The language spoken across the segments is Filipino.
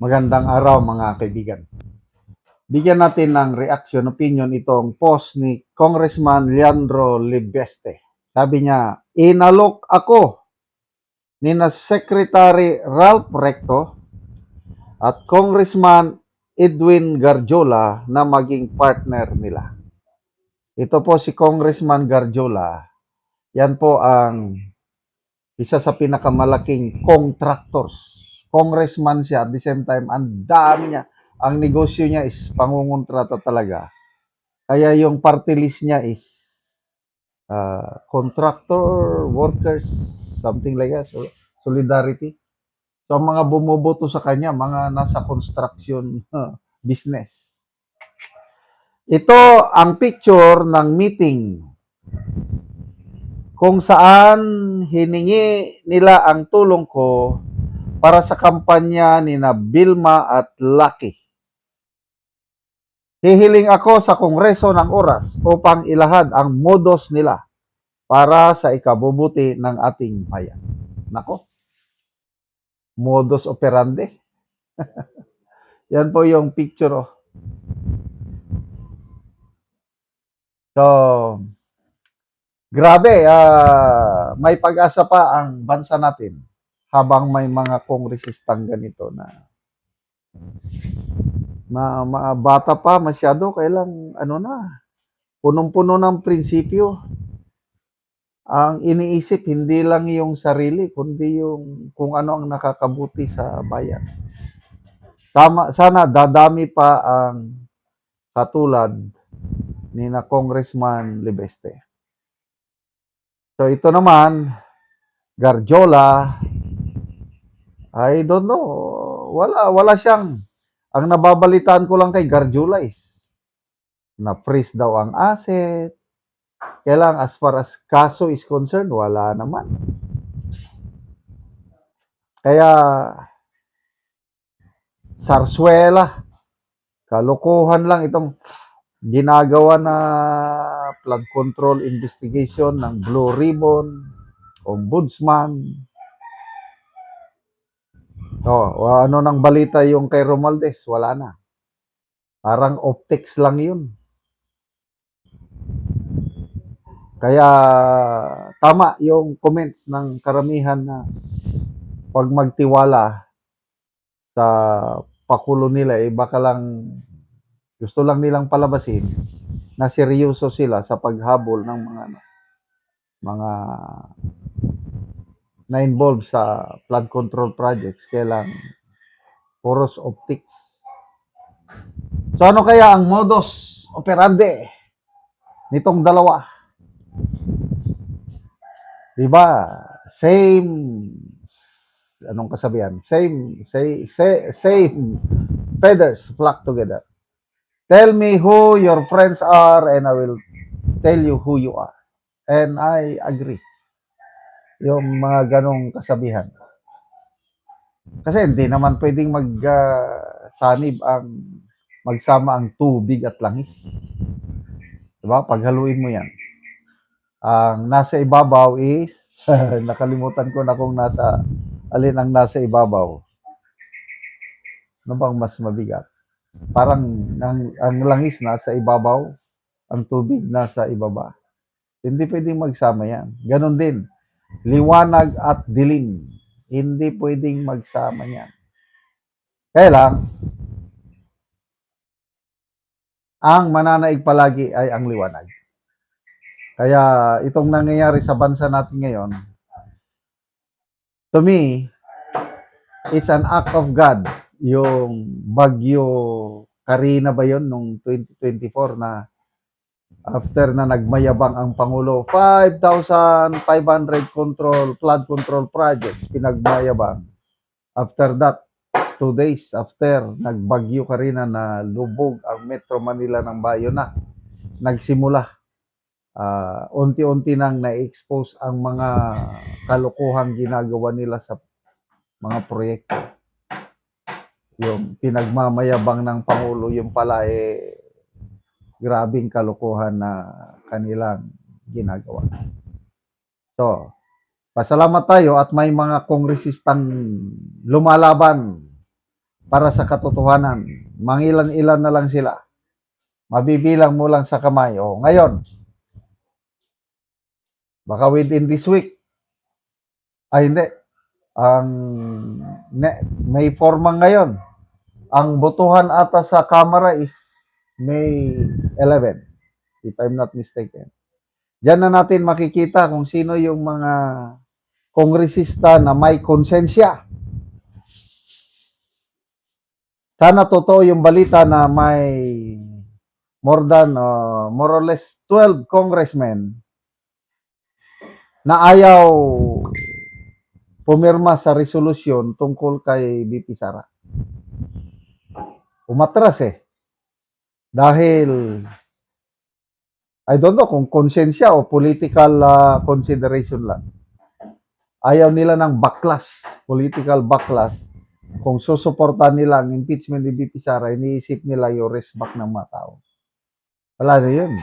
Magandang araw mga kaibigan. Bigyan natin ng reaction, opinion itong post ni Congressman Leandro Libeste. Sabi niya, inalok ako ni na Secretary Ralph Recto at Congressman Edwin Garjola na maging partner nila. Ito po si Congressman Garjola. Yan po ang isa sa pinakamalaking contractors. Congressman siya, at the same time, ang dami niya. Ang negosyo niya is pangungontrata talaga. Kaya yung party list niya is contractor, workers, something like that. So, solidarity. So, ang mga bumuboto sa kanya, mga nasa construction business. Ito ang picture ng meeting kung saan hiningi nila ang tulong ko para sa kampanya ni na Vilma at Lucky. Hihiling ako sa Kongreso ng oras upang ilahad ang modus nila para sa ikabubuti ng ating bayan. Nako, modus operandi. Yan po yung picture. So, grabe, may pag-asa pa ang bansa natin habang may mga kongresistang ganito na bata pa masyado, kailang punong-puno ng prinsipyo. Ang iniisip hindi lang yung sarili, kundi yung kung ano ang nakakabuti sa bayan. Sana dadami pa ang katulad ni na Congressman Libeste. So ito naman, Garjola, I don't know, wala siyang, ang nababalitaan ko lang kay Garjola is na-freeze daw ang asset. Kaya lang, as far as kaso is concerned, wala naman. Kaya, sarswela, kalokohan lang itong ginagawa na flood control investigation ng Blue Ribbon, Ombudsman. Ano nang balita yung kay Romualdez? Wala na. Parang optics lang yun. Kaya tama yung comments ng karamihan na pag magtiwala sa pakulo nila, baka lang gusto lang nilang palabasin na seryoso sila sa paghabol ng mga na-involve sa flood control projects. Kaya lang puros optics. So ano kaya ang modus operandi nitong dalawa? Diba? Same, anong kasabihan? Same feathers flock together. Tell me who your friends are and I will tell you who you are. And I agree. Yung mga ganong kasabihan. Kasi hindi naman pwedeng magsama ang tubig at langis. Diba? Paghaluin mo yan. Ang nasa ibabaw is, nakalimutan ko na kung alin ang nasa ibabaw. Ano bang mas mabigat? Parang ang langis nasa ibabaw, ang tubig nasa ibaba. Hindi pwedeng magsama yan. Ganon din. Liwanag at dilim. Hindi pwedeng magsama yan. Kaya lang, ang mananaig palagi ay ang liwanag. Kaya itong nangyayari sa bansa natin ngayon, to me, it's an act of God. Yung bagyo Karina ba yun nung 2024 na after na nagmayabang ang Pangulo, 5,500 flood control projects pinagmayabang. After that, 2 days after nagbagyo Karina na lubog ang Metro Manila ng bayo na, nagsimula. Unti-unti nang na-expose ang mga kalokohang ginagawa nila sa mga proyekto. Yung pinagmamayabang ng Pangulo, yung pala grabing kalokohan na kanilang ginagawa. So, pasalamat tayo at may mga kongresistang lumalaban para sa katotohanan. Mangilan-ilan na lang sila. Mabibilang mo lang sa kamay. O, ngayon, baka within this week, hindi, ang may forma ngayon. Ang botohan ata sa Kamara is May 11, if I'm not mistaken. Diyan na natin makikita kung sino yung mga kongresista na may konsensya. Sana totoo yung balita na may more than, more or less 12 congressmen na ayaw pumirma sa resolusyon tungkol kay BP Sara. Umatras dahil I don't know kung konsensya o political consideration lang. Ayaw nila ng backlash, political backlash. Kung susuportahan nila ang impeachment ni BP Sara, iniisip nila yung respect ng mga tao. Wala na yun.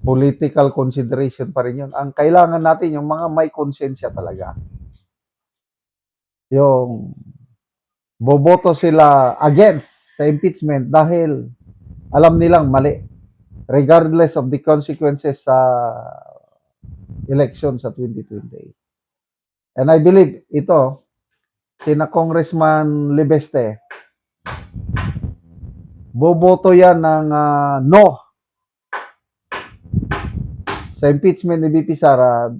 Political consideration pa rin yun. Ang kailangan natin, yung mga may konsensya talaga. Yung boboto sila against sa impeachment dahil alam nilang mali. Regardless of the consequences sa election sa 2028. And I believe ito, sina Congressman Libeste, boboto yan ng no sa impeachment ni BP Sara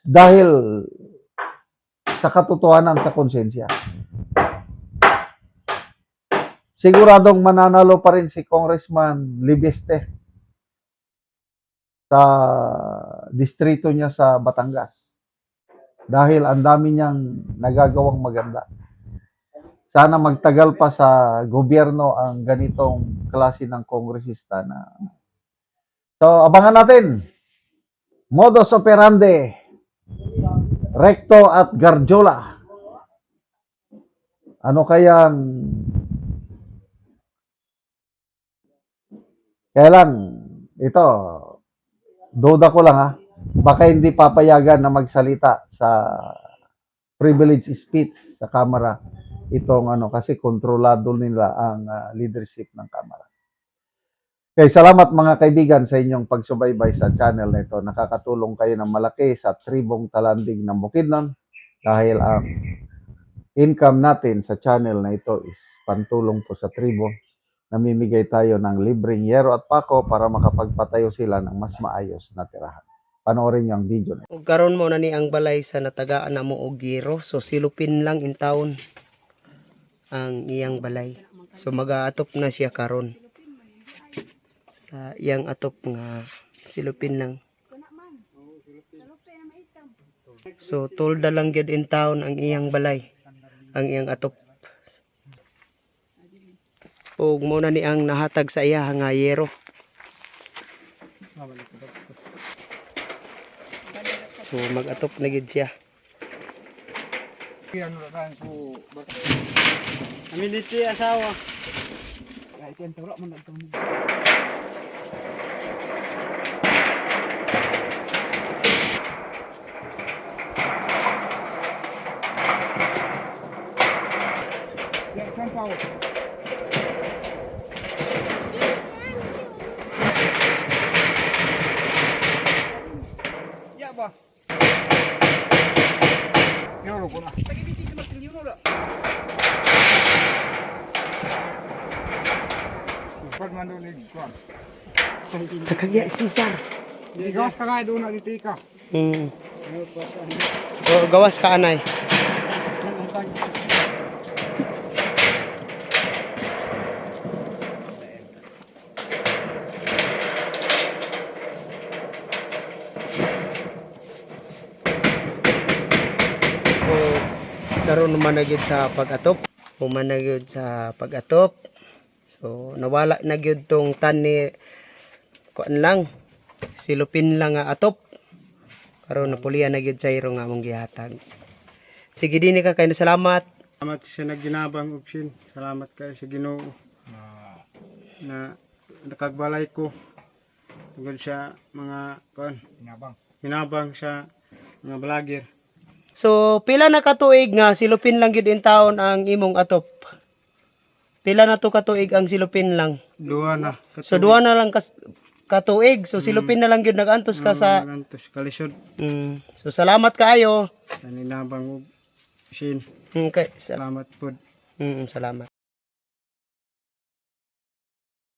dahil sa katotohanan sa konsensya. Siguradong mananalo pa rin si Congressman Libeste sa distrito niya sa Batangas dahil ang dami niyang nagagawang maganda. Sana magtagal pa sa gobyerno ang ganitong klase ng kongresista na. So, abangan natin. Modus operandi, Recto at Garjola. Ano kayang kaya lang, ito, duda ko lang baka hindi papayagan na magsalita sa privilege speech sa Kamara itong kasi kontrolado nila ang leadership ng Kamara. Okay, salamat mga kaibigan sa inyong pagsubaybay sa channel na ito. Nakakatulong kayo ng malaki sa tribong talandig ng Bukidnon dahil ang income natin sa channel na ito is pantulong po sa tribo. Namimigay tayo ng libreng yero at pako para makapagpatayo sila ng mas maayos na tirahan. Panoorin niyo ang video na ito. Karon mo na ni ang balay sa natagaan na mo og giro. So silupin lang in taon ang iyang balay. So mag-aatop na siya karon. Sa iyang atop nga silupin lang. So tolda lang gyud in taon ang iyang balay, ang iyang atop. Ug mo na ni ang nahatag sa iya nga yero. So mag-atop na gid siya. Amiliti asawa. Ya ba? Yaro ko na. Tagibiti sa matilyo na. Pag mandulig ko. Kakagya Cesar. Di gawas ka nga doon na dito ka. O gawas ka anay. Karon naman na gyud sa pag-atop. Human na gyud sa pag-atop. So nawala na gyud tong tani kuan lang. Silupin lang nga atop. Karon napulian na gyud sa iro nga among gihatag. Sige dinhi ka kay salamat. Salamat sa nagginabang option. Salamat kayo sa Ginoo. Na nakagbalay ko tungkol sa mga kon hinabang sa mga vlogger. So pila na katuig nga silupin lang gyud in taon ang imong atop? Pila na to katuig ang silupin lang? Duwa na. So duha na lang katuig. So silupin na lang gyud nagantos ka sa Nagantos kalisod. So salamat kaayo. Taninabang og sin. Okay, Salamat po. salamat.